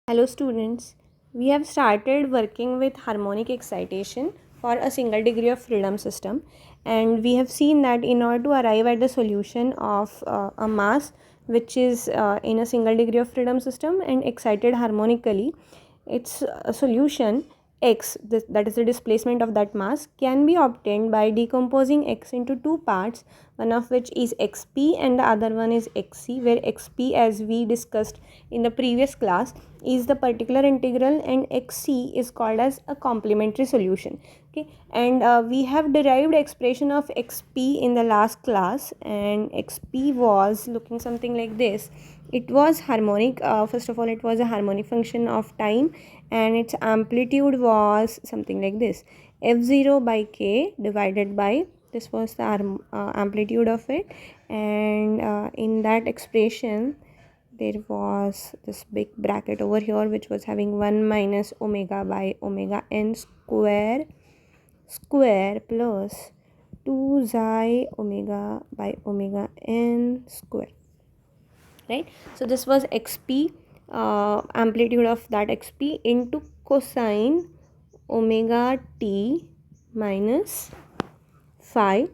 Hello students, we have started working with harmonic excitation for a single degree of freedom system, and we have seen that in order to arrive at the solution of a mass which is in a single degree of freedom system and excited harmonically, its a solution x, that is the displacement of that mass, can be obtained by decomposing x into two parts, one of which is xp and the other one is xc, where xp, as we discussed in the previous class, is the particular integral and xc is called as a complementary solution. Okay, and we have derived expression of xp in the last class, and xp was looking something like this. It was harmonic. First of all, it was a harmonic function of time, and its amplitude was something like this: f0 by k divided by, this was the amplitude of it, and in that expression there was this big bracket over here which was having 1 minus omega by omega n square plus 2 xi omega by omega n square, right? So this was xp, amplitude of that xp into cosine omega t minus phi,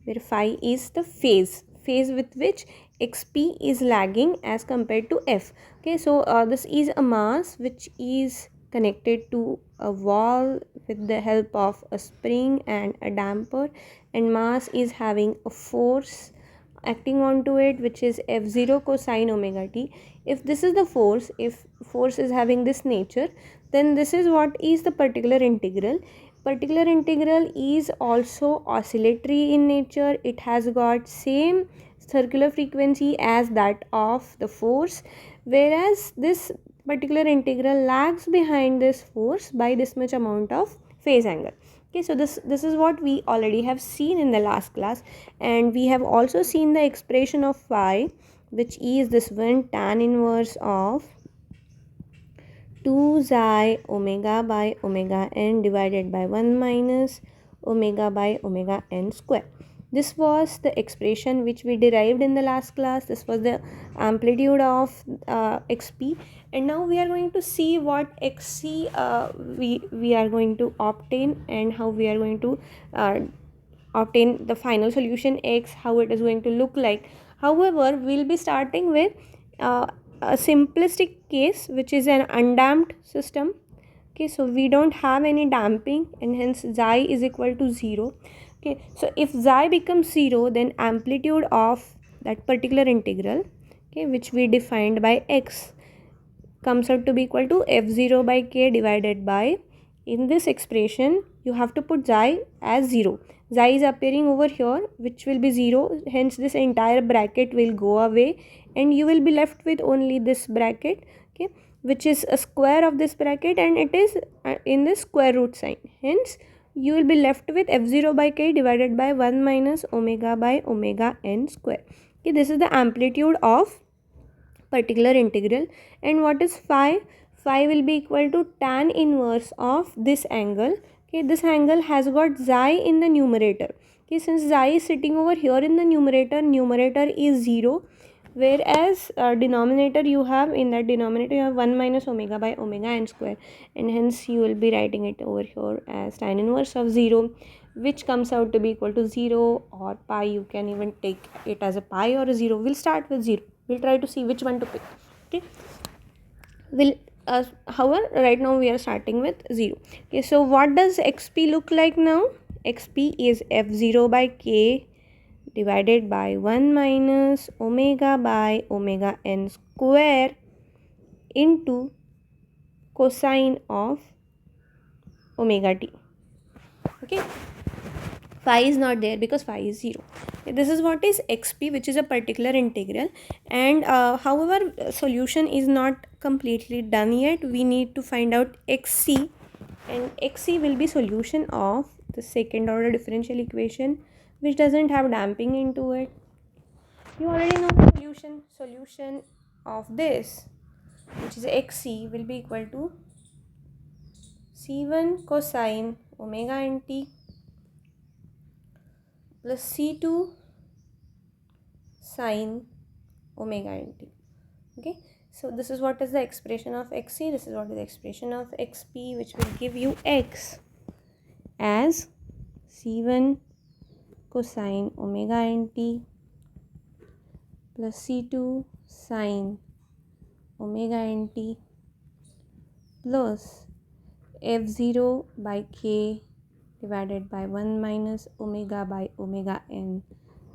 where phi is the phase with which xp is lagging as compared to f. Okay, so this is a mass which is connected to a wall with the help of a spring and a damper, and mass is having a force acting onto it which is f0 cosine omega t. If this is the force, if force is having this nature, then this is what is the particular integral. Particular integral is also oscillatory in nature. It has got same circular frequency as that of the force, whereas this particular integral lags behind this force by this much amount of phase angle. Okay, so this is what we already have seen in the last class, and we have also seen the expression of phi, which is this one tan inverse of 2 xi omega by omega n divided by 1 minus omega by omega n square. This was the expression which we derived in the last class. This was the amplitude of xp, and now we are going to see what xc we are going to obtain, and how we are going to obtain the final solution x, how it is going to look like. However, we'll be starting with uh, a simplistic case which is an undamped system. Okay, so we don't have any damping, and hence xi is equal to 0. Okay, so if xi becomes 0, then amplitude of that particular integral, okay, which we defined by x, comes out to be equal to f0 by k divided by, in this expression you have to put xi as 0. Xi is appearing over here, which will be 0, hence this entire bracket will go away and you will be left with only this bracket, okay, which is a square of this bracket, and it is in the square root sign. Hence you will be left with f0 by k divided by 1 minus omega by omega n square. Okay, this is the amplitude of particular integral. And what is phi? Phi will be equal to tan inverse of this angle. Okay, this angle has got xi in the numerator. Okay, since xi is sitting over here in the numerator is 0, whereas denominator, you have in that denominator you have 1 minus omega by omega n square, and hence you will be writing it over here as tan inverse of 0, which comes out to be equal to 0 or pi. You can even take it as a pi or a 0. We'll start with 0. We'll try to see which one to pick. Okay, will however, right now we are starting with 0. Okay, so what does xp look like now? Xp is f0 by k divided by 1 minus omega by omega n square into cosine of omega t. Okay, phi is not there because phi is 0. This is what is xp, which is a particular integral, and however, solution is not completely done yet. We need to find out xc, and xc will be solution of the second order differential equation which doesn't have damping into it. You already know the solution of this, which is xc, will be equal to c1 cosine omega nt plus c2 sine omega nt. Okay, So this is what is the expression of xc, this is what is the expression of xp, which will give you x as c1 cosine omega nt plus c2 sine omega nt plus f0 by k divided by 1 minus omega by omega n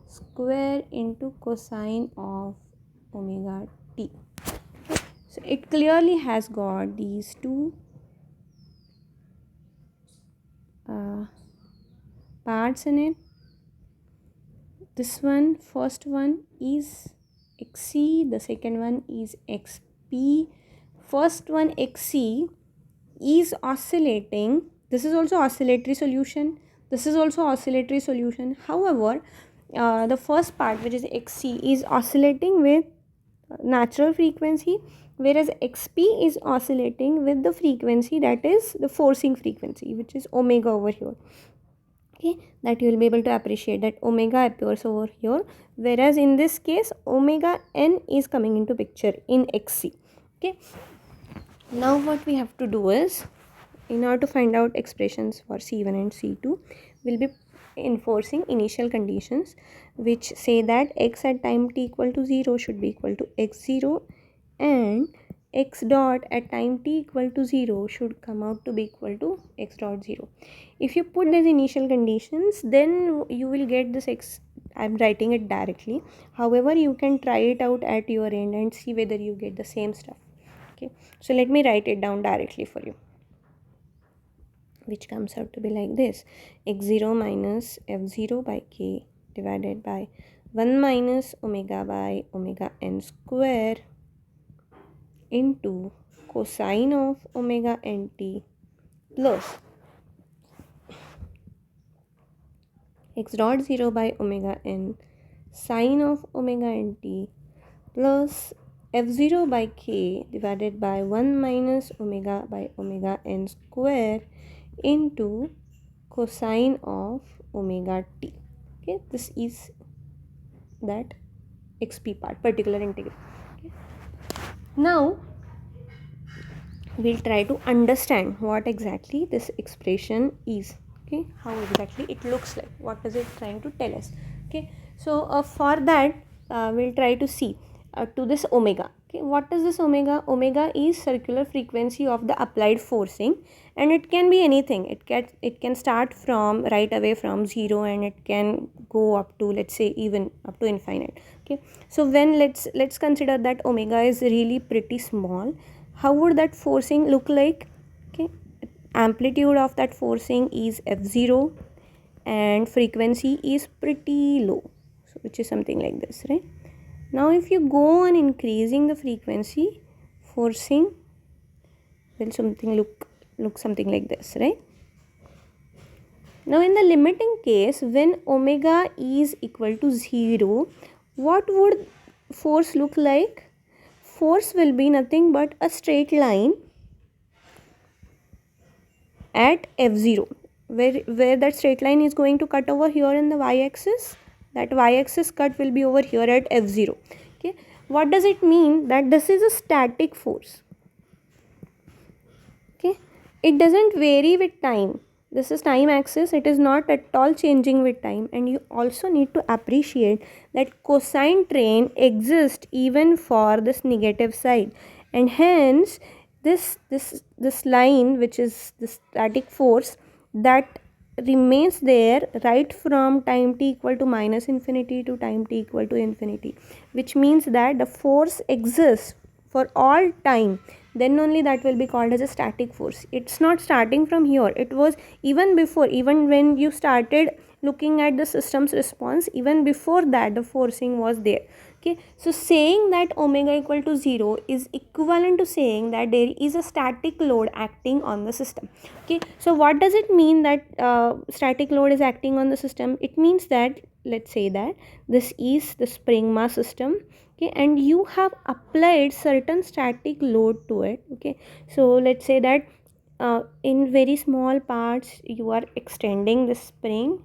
square into cosine of omega t. So it clearly has got these two parts in it. This one, first one is xc, the second one is xp. First one xc is oscillating. This is also oscillatory solution, this is also oscillatory solution. However, the first part, which is xc, is oscillating with natural frequency, whereas xp is oscillating with the frequency, that is the forcing frequency, which is omega over here. Okay, that you will be able to appreciate that omega appears over here, whereas in this case omega n is coming into picture in xc. Okay, now what we have to do is, in order to find out expressions for c1 and c2, we'll be enforcing initial conditions which say that x at time t equal to 0 should be equal to x0, and x dot at time t equal to 0 should come out to be equal to x dot 0. If you put these initial conditions, then you will get this x. I'm writing it directly, however you can try it out at your end and see whether you get the same stuff. Okay, so let me write it down directly for you, which comes out to be like this: x0 minus f0 by k divided by 1 minus omega by omega n square into cosine of omega nt plus x dot 0 by omega n sine of omega nt plus f0 by k divided by 1 minus omega by omega n square into cosine of omega t. Okay, this is that xp part, particular integral. Okay, now we'll try to understand what exactly this expression is. Okay, how exactly it looks like, what is it trying to tell us. Okay, so for that we'll try to see to this omega. Okay, what is this omega? Omega is circular frequency of the applied forcing, and it can be anything. It can start from right away from 0 and it can go up to, let's say, even up to infinite. Okay, so when let's consider that omega is really pretty small, how would that forcing look like? Okay, amplitude of that forcing is f0 and frequency is pretty low, so which is something like this, right? Now if you go on increasing the frequency, forcing will something look something like this, right? Now in the limiting case, when omega is equal to 0, what would force look like? Force will be nothing but a straight line at f0, where that straight line is going to cut over here in the y-axis. That y-axis cut will be over here at f0. Okay, what does it mean? That this is a static force. Okay, it doesn't vary with time. This is time axis, it is not at all changing with time. And you also need to appreciate that cosine train exists even for this negative side, and hence this line, which is the static force, that remains there right from time t equal to minus infinity to time t equal to infinity, which means that the force exists for all time. Then only that will be called as a static force. It's not starting from here, it was even before, even when you started looking at the system's response, even before that the forcing was there. Okay, so saying that omega equal to 0 is equivalent to saying that there is a static load acting on the system. Okay, so what does it mean that static load is acting on the system? It means that, let's say that this is the spring mass system. Okay, and you have applied certain static load to it. Okay, so let's say that in very small parts you are extending the spring,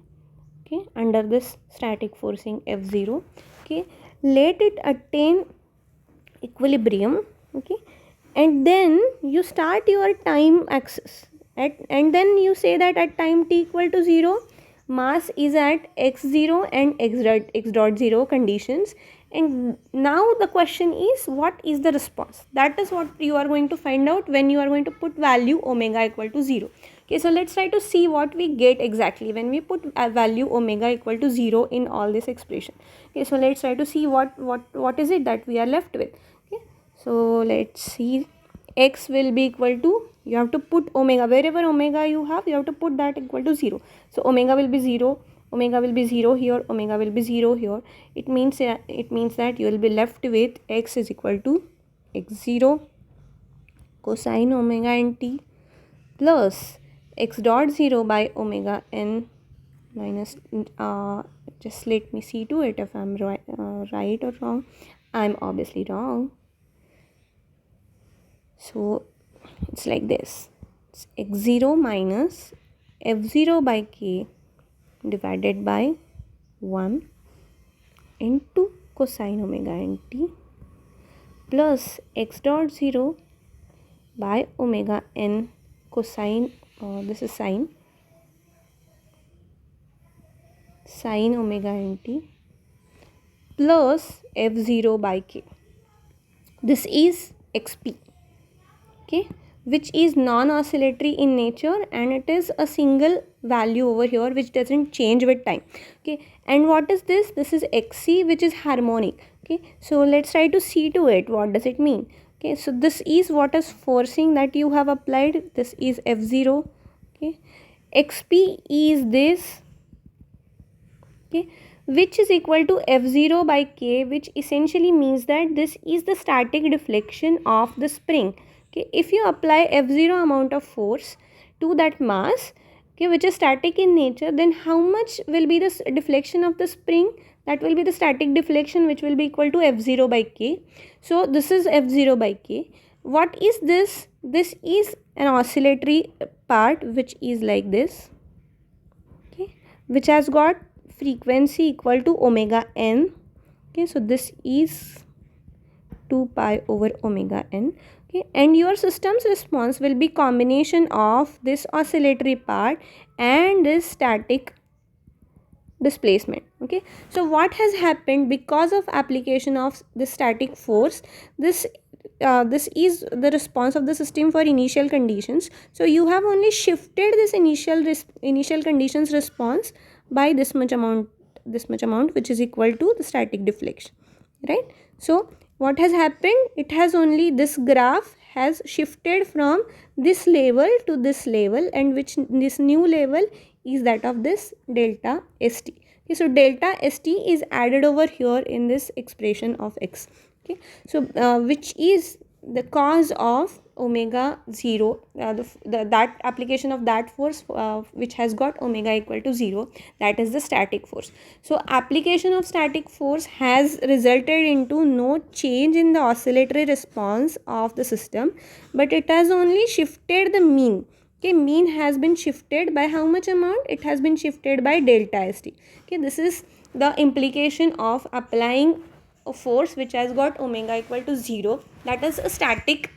okay, under this static forcing f0. Okay, let it attain equilibrium. Okay, and then you start your time axis and then you say that at time t equal to 0, mass is at x0 and x dot 0 conditions. And now the question is, what is the response? That is what you are going to find out when you are going to put value omega equal to 0. Okay, so let's try to see what we get exactly when we put a value omega equal to 0 in all this expression. Okay, so let's try to see what is it that we are left with. Okay, so let's see, x will be equal to, you have to put omega, wherever omega you have to put that equal to 0. So omega will be 0, omega will be 0 here, omega will be 0 here. It means that you will be left with x is equal to x0 cosine omega n t plus x dot 0 by omega n minus, just let me see to it if I'm right or wrong. I'm obviously wrong. So it's like this, it's x0 minus f0 by k divided by 1 into cosine omega n t plus x dot 0 by omega n cosine, this is sine omega n t plus f0 by k. This is xp, okay, which is non-oscillatory in nature and it is a single value over here which doesn't change with time. Okay, and what is this? This is xc, which is harmonic. Okay, so let's try to see to it, what does it mean? Okay, so this is what is forcing that you have applied, this is f0. Okay, xp is this, okay, which is equal to f0 by k, which essentially means that this is the static deflection of the spring. Okay, if you apply f0 amount of force to that mass, okay, which is static in nature, then how much will be the deflection of the spring? That will be the static deflection, which will be equal to f0 by k. So this is f0 by k. What is this? This is an oscillatory part which is like this, okay, which has got frequency equal to omega n. Okay, so this is 2 pi over omega n. Okay, and your system's response will be combination of this oscillatory part and this static displacement. Okay, so what has happened because of application of the static force, this is the response of the system for initial conditions. So you have only shifted this initial conditions response by this much amount, which is equal to the static deflection, right? So what has happened, it has only, this graph has shifted from this level to this level, and which this new level is that of this delta st. Okay, so delta st is added over here in this expression of x. Okay, so which is the cause of omega 0, that application of that force which has got omega equal to 0, that is the static force. So application of static force has resulted into no change in the oscillatory response of the system, but it has only shifted the mean. Okay, mean has been shifted by how much amount? It has been shifted by delta st. Okay, this is the implication of applying a force which has got omega equal to 0, that is a static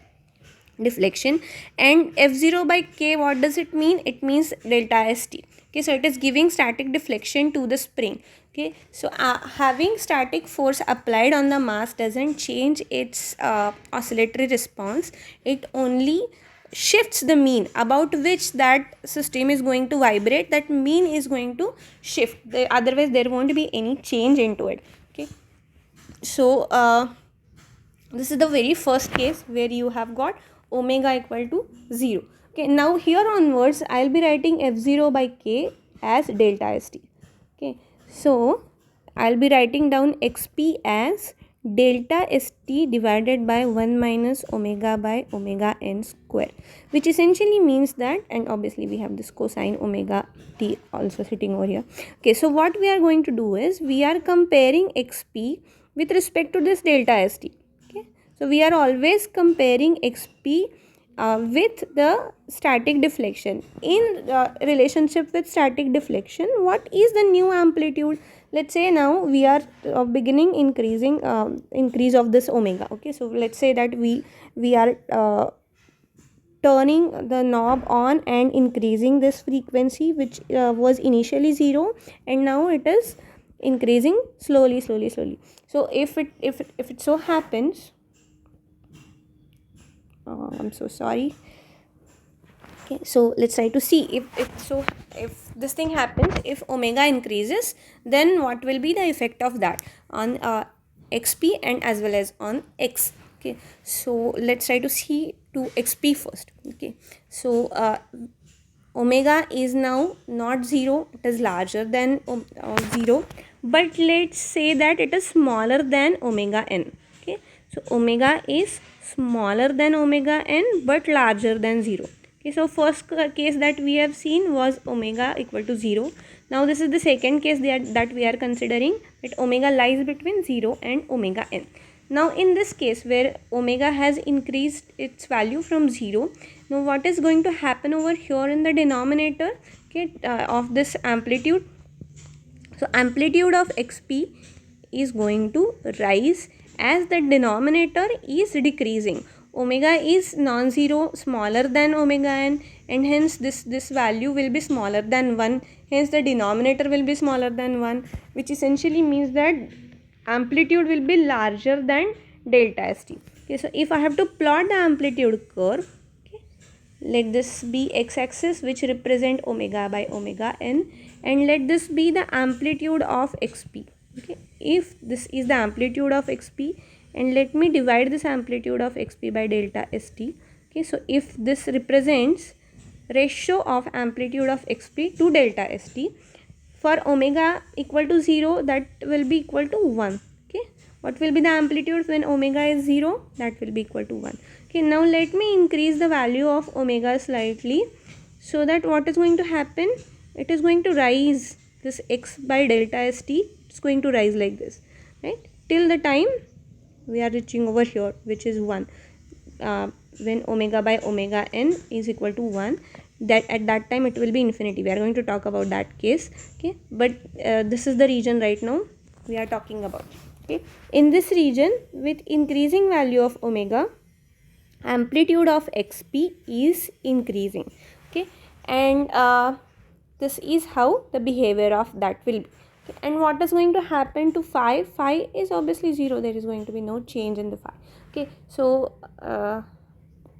deflection. And f0 by k, what does it mean? It means delta st. Okay, so it is giving static deflection to the spring. Okay, so having static force applied on the mass doesn't change its oscillatory response, it only shifts the mean about which that system is going to vibrate. That mean is going to shift, otherwise there won't be any change into it. Okay, so this is the very first case where you have got omega equal to 0. Okay, now here onwards I'll be writing f0 by k as delta st. Okay, so I'll be writing down xp as delta st divided by 1 minus omega by omega n square, which essentially means that, and obviously we have this cosine omega t also sitting over here. Okay, so what we are going to do is we are comparing xp with respect to this delta st. Okay, so we are always comparing xp with the static deflection. In relationship with static deflection, what is the new amplitude? let's say now we are beginning increasing increase of this omega. Okay, so let's say that we are turning the knob on and increasing this frequency, which was initially 0, and now it is increasing slowly slowly slowly. So if it so happens, I'm so sorry. Okay, so let's try to see if this thing happens, if omega increases, then what will be the effect of that on xp and as well as on x. Okay, so let's try to see to xp first. Okay, so omega is now not 0, it is larger than 0, but let's say that it is smaller than omega n. Okay, so omega is smaller than omega n but larger than 0. Okay, so first case that we have seen was omega equal to 0. Now this is the second case that we are considering, that omega lies between 0 and omega n. Now in this case where omega has increased its value from 0, now what is going to happen over here in the denominator, okay, of this amplitude? So amplitude of xp is going to rise as the denominator is decreasing. Omega is non-zero, smaller than omega n, and hence this value will be smaller than 1. Hence the denominator will be smaller than 1, which essentially means that amplitude will be larger than delta st. Okay, so if I have to plot the amplitude curve, okay, let this be x-axis, which represent omega by omega n, and let this be the amplitude of xp. Okay, if this is the amplitude of xp, and let me divide this amplitude of xp by delta st. Okay, so if this represents ratio of amplitude of xp to delta st, for omega equal to 0, that will be equal to 1. Okay, what will be the amplitude when omega is 0? That will be equal to 1. Okay, now let me increase the value of omega slightly, so that what is going to happen, it is going to rise, this x by delta st, it's going to rise like this, right, till the time we are reaching over here, which is 1. When omega by omega n is equal to 1, that at that time it will be infinity. We are going to talk about that case. Okay, but this is the region right now we are talking about. Okay, in this region with increasing value of omega, amplitude of xp is increasing. Okay, and this is how the behavior of that will be. Okay, and what is going to happen to phi? Phi is obviously 0, there is going to be no change in the phi. Okay, so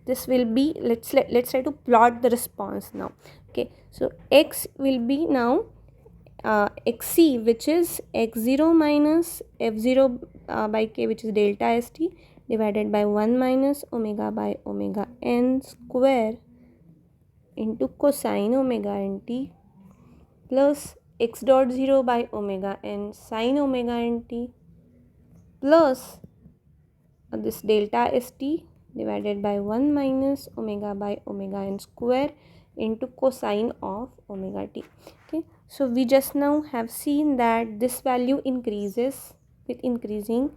this will be, let's try to plot the response now. Okay, so x will be now xc, which is x0 minus f0 by k, which is delta st, divided by 1 minus omega by omega n square into cosine omega nt plus x dot 0 by omega n sine omega nt plus this delta st divided by 1 minus omega by omega n square into cosine of omega t. Okay, so we just now have seen that this value increases with increasing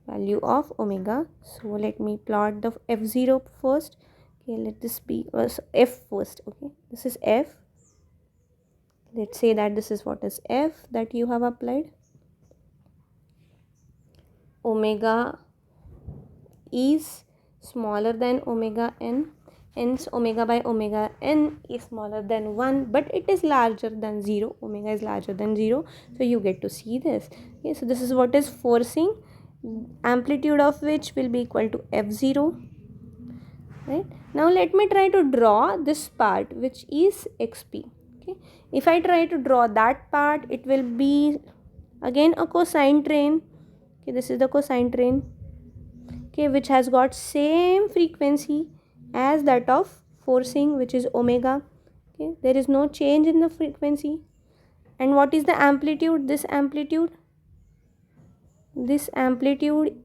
value of omega. So let me plot the f0 first. Okay, let this be f first. Okay, this is f. Let's say that this is what is f that you have applied. Omega is smaller than omega n, hence omega by omega n is smaller than 1, but it is larger than 0. Omega is larger than 0, so you get to see this. Okay, so this is what is forcing, amplitude of which will be equal to f0. Right, now let me try to draw this part, which is xp. Okay, if I try to draw that part, it will be again a cosine train. Okay, this is the cosine train. Okay, which has got same frequency as that of forcing, which is omega. Okay, there is no change in the frequency. And what is the amplitude? This amplitude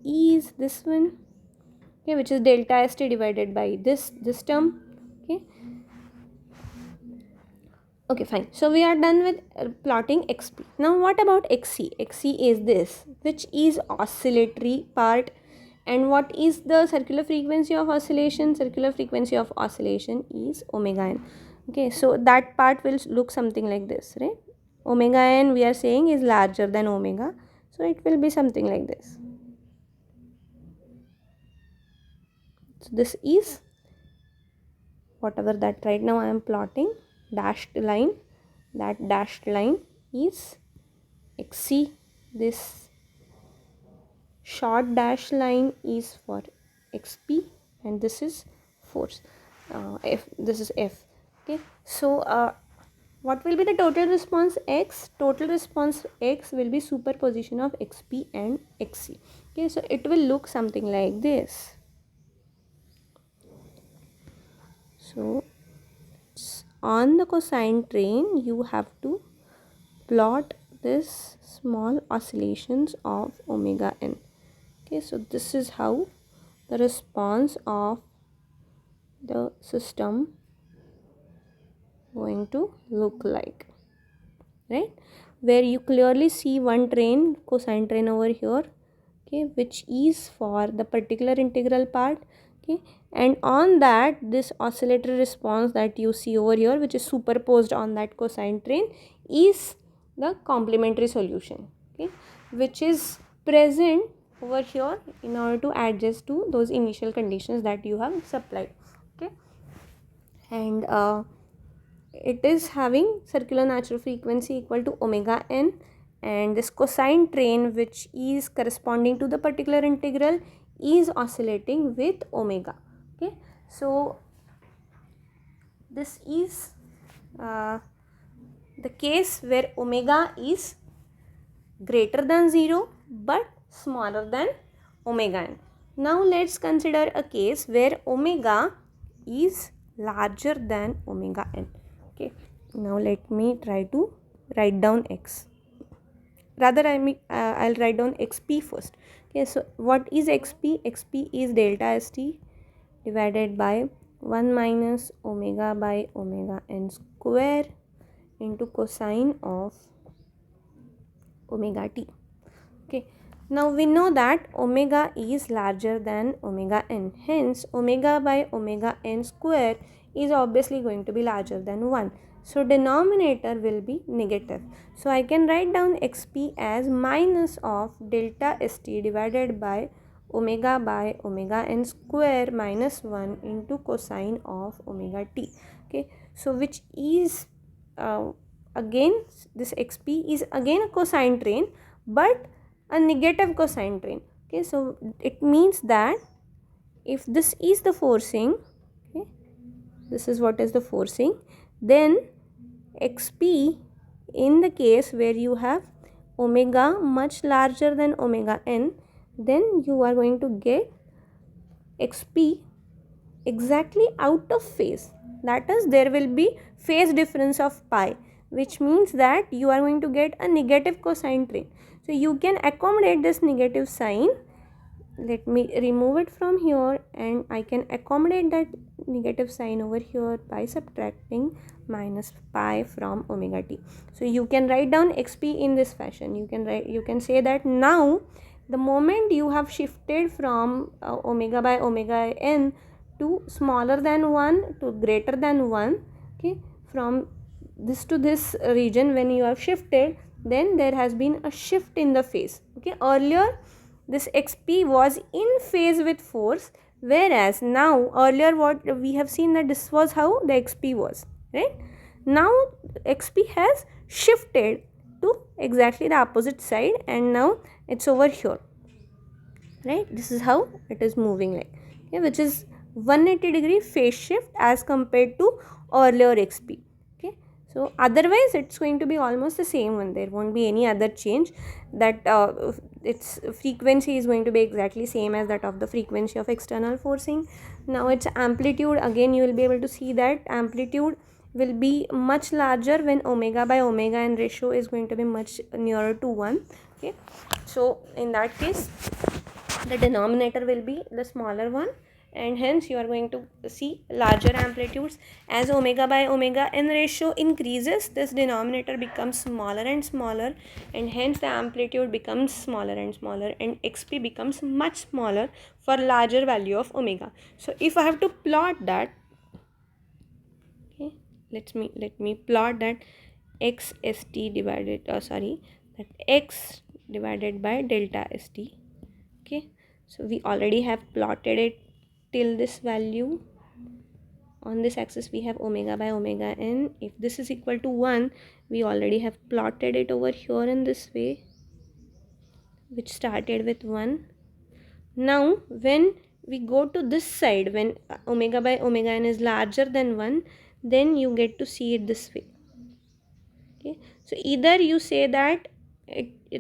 is this one. Okay, which is delta st divided by this term. Okay, okay, fine. So we are done with plotting xp. Now what about xc? Xc is this, which is oscillatory part. And what is the circular frequency of oscillation? Circular frequency of oscillation is omega n. Okay, so that part will look something like this, right? omega n we are saying is larger than omega, so it will be something like this. So this is whatever that right now I am plotting dashed line, that dashed line is xc, this short dash line is for xp, and this is force f, this is f. Okay, so what will be the total response x? Total response x will be superposition of xp and xc. Okay, so it will look something like this. So on the cosine train you have to plot this small oscillations of omega n. Okay, so this is how the response of the system going to look like, right? Where you clearly see one train, cosine train over here, okay, which is for the particular integral part, okay, and on that this oscillatory response that you see over here, which is superposed on that cosine train, is the complementary solution, okay, which is present over here in order to adjust to those initial conditions that you have supplied. Okay, and it is having circular natural frequency equal to omega n, and this cosine train which is corresponding to the particular integral is oscillating with omega. Okay, so this is the case where omega is greater than 0 but smaller than omega n. Now let's consider a case where omega is larger than omega n. Okay, now let me try to write down x. Rather I'll write down xp first. Okay, so what is xp? Xp is delta st divided by 1 minus omega by omega n square into cosine of omega t. Okay, now we know that omega is larger than omega n, hence omega by omega n square is obviously going to be larger than 1. So denominator will be negative. So I can write down xp as minus of delta st divided by omega n square minus 1 into cosine of omega t. Okay, so which is again this xp is again a cosine train but a negative cosine train. Okay, so it means that if this is the forcing, okay, this is what is the forcing, then xp in the case where you have omega much larger than omega n, then you are going to get xp exactly out of phase, that is there will be phase difference of pi, which means that you are going to get a negative cosine train. So you can accommodate this negative sign. Let me remove it from here, and I can accommodate that negative sign over here by subtracting minus pi from omega t. So you can write down xp in this fashion. You can say that now the moment you have shifted from omega by omega n to smaller than 1 to greater than 1, okay, from this to this region, when you have shifted, then there has been a shift in the phase. Okay, earlier this xp was in phase with force, whereas now earlier what we have seen that this was how the xp was, right? Now xp has shifted to exactly the opposite side, and now it's over here, right? This is how it is moving like, okay, which is 180-degree phase shift as compared to earlier xp. Okay, so otherwise it's going to be almost the same one, there won't be any other change, that its frequency is going to be exactly same as that of the frequency of external forcing. Now its amplitude, again you will be able to see that amplitude will be much larger when omega by omega n ratio is going to be much nearer to 1. Okay, so in that case the denominator will be the smaller one, and hence you are going to see larger amplitudes. As omega by omega n ratio increases, this denominator becomes smaller and smaller, and hence the amplitude becomes smaller and smaller, and xp becomes much smaller for larger value of omega. So if I have to plot that, okay, let me plot that x st divided that x divided by delta st. Okay, so we already have plotted it till this value. On this axis we have omega by omega n. If this is equal to 1, we already have plotted it over here in this way, which started with 1. Now when we go to this side, when omega by omega n is larger than 1, then you get to see it this way. Okay, so either you say that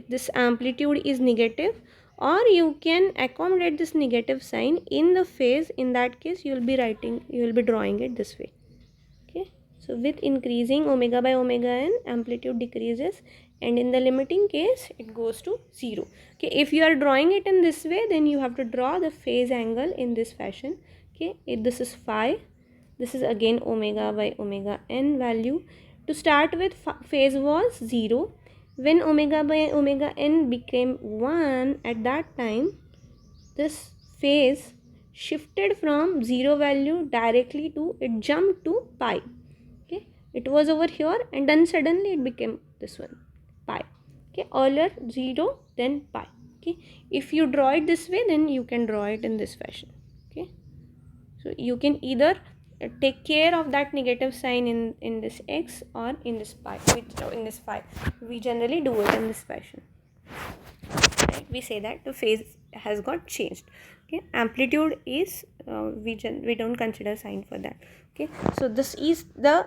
this amplitude is negative, or you can accommodate this negative sign in the phase. In that case you will be drawing it this way. Okay, so with increasing omega by omega n, amplitude decreases, and in the limiting case it goes to 0. Okay, if you are drawing it in this way, then you have to draw the phase angle in this fashion. Okay, if this is phi, this is again omega by omega n value. To start with, phase was 0. When omega by omega n became 1, at that time this phase shifted from 0 value directly to, it jumped to pi. Okay, it was over here and then suddenly it became this one, pi. Okay, earlier 0, then pi. Okay, if you draw it this way, then you can draw it in this fashion. Okay, so you can either take care of that negative sign in this x or in this pi, in this phi. We generally do it in this fashion. Right? We say that the phase has got changed. Okay, amplitude is we don't consider sign for that. Okay, so this is the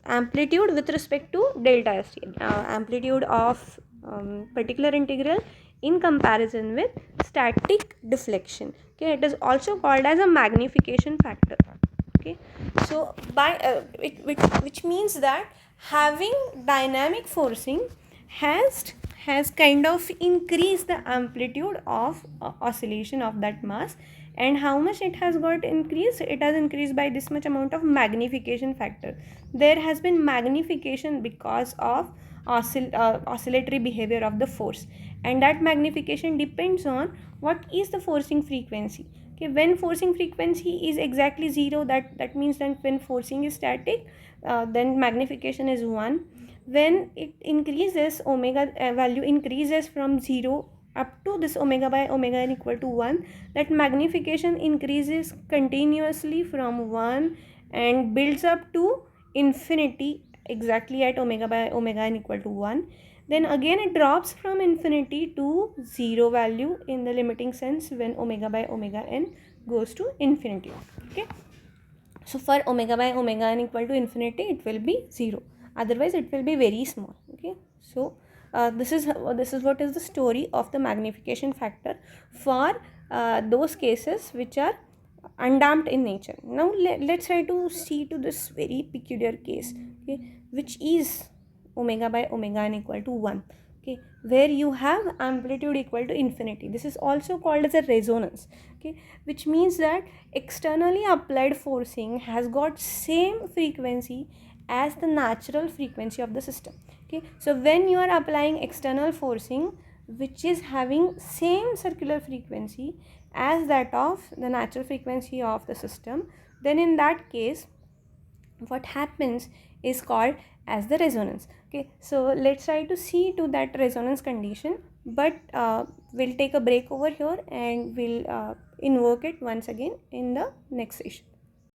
amplitude with respect to delta st, amplitude of particular integral in comparison with static deflection. Okay, it is also called as a magnification factor. Okay, so by which means that having dynamic forcing has kind of increased the amplitude of oscillation of that mass. And how much it has got increased? It has increased by this much amount of magnification factor. There has been magnification because of oscillatory behavior of the force, and that magnification depends on what is the forcing frequency. Okay, when forcing frequency is exactly 0, that means that when forcing is static, then magnification is 1. When it increases, omega value increases from 0 up to this omega by omega n equal to 1, that magnification increases continuously from 1 and builds up to infinity exactly at omega by omega n equal to 1. Then again it drops from infinity to 0 value in the limiting sense when omega by omega n goes to infinity. Okay, so for omega by omega n equal to infinity, it will be 0, otherwise it will be very small. Okay, so this is what is the story of the magnification factor for those cases which are undamped in nature. Now let's try to see to this very peculiar case, okay, which is omega by omega n equal to 1. Okay, where you have amplitude equal to infinity. This is also called as a resonance. Okay, which means that externally applied forcing has got same frequency as the natural frequency of the system. Okay, so when you are applying external forcing which is having same circular frequency as that of the natural frequency of the system, then in that case what happens is called as the resonance. Okay, so let's try to see to that resonance condition, but we'll take a break over here and we'll invoke it once again in the next session.